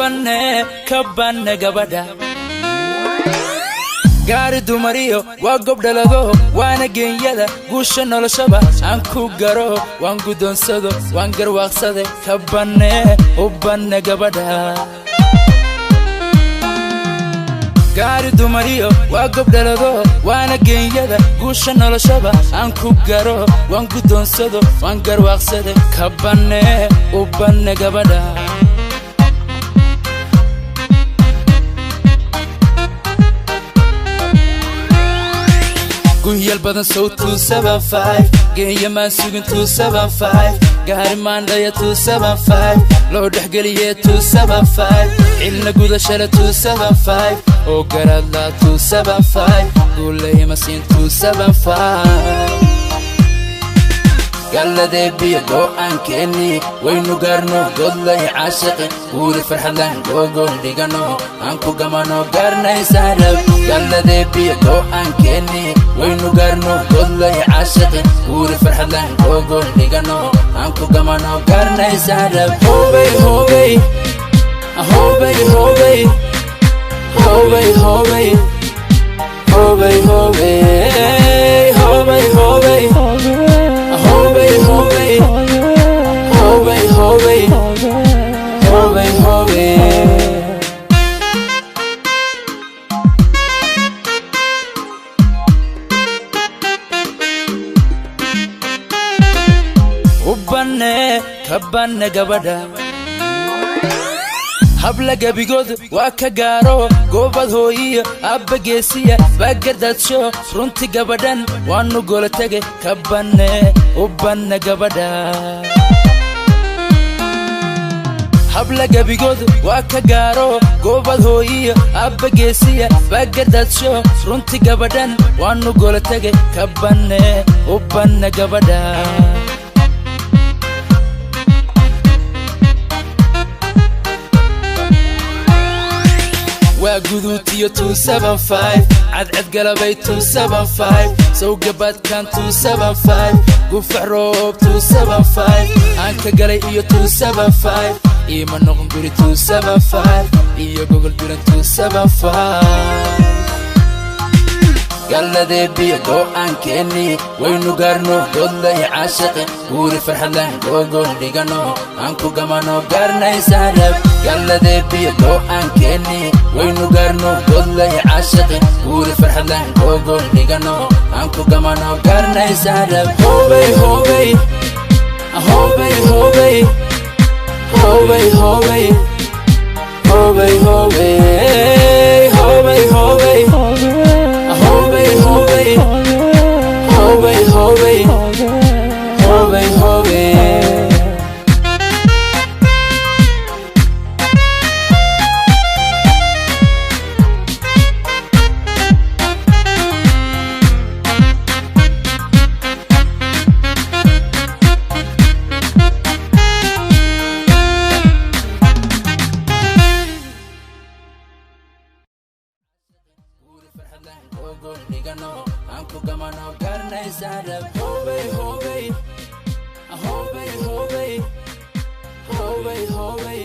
kabane gabadha gaari dumariyo waa gobdhalado waana geeyada guusha noloshaba aan ku garo waan gudoonsado waan garwaaqsade kabane gabadha gaari dumariyo waa gobdhalado waana geeyada guusha noloshaba aan ku garo waan gudoonsado waan garwaaqsade kabane gabadha Guhyal badan so 275 geeya ma sugin 275 gaari maandaya 275 loo dhaxgaliye 275 ilna gudashada 275 oo garadla 275 gulay ma siin 275 galade biyo go'an keeni waynu garno godlay caashiqi guuri farxadan gogon dhigano aan ku gamano garnay saarab galade biyo go'an keeni waynu garno godlay caashiqi guuri farxadan gogon dhigano aan ku gamano garnay saarab hobay hobay hobay hobay hobay hobay hobay hobay hobay hobay hobay hobay hobay hobay hobay hobay kabane gabadha habla gabigood waa ka gaaro goobad hooyiyo abba geesiya baagardaadsho runti gabadhan waanu gola tage kabane gabadha habla gabigood waa ka gaaro goobad hooyiyo abba geesiya baagardaadsho runti gabadhan waanu gola tage kabane gabadha وجودتي 275 عد قلبي 275 سوق بات كان 275 قفع روب 275 عنك قلي 275 إيما نغم قولي 275 إيا جوجل دولن 275 galade biyo go'an keeni waynu garno godlay caashiqi guuri farxadan gogon dhigano aan ku gamano garnay saarab galade biyo go'an keeni waynu garno godlay caashiqi guuri farxadan gogon dhigano aan ku gamano garnay saarab hobay hobay hobay hobay hobay hobay hobay hobay hobay hobay hobay hobay hobay hobay hobay hobay Anku gamano garnay saarab hobay hobay hobay hobay hobay hobay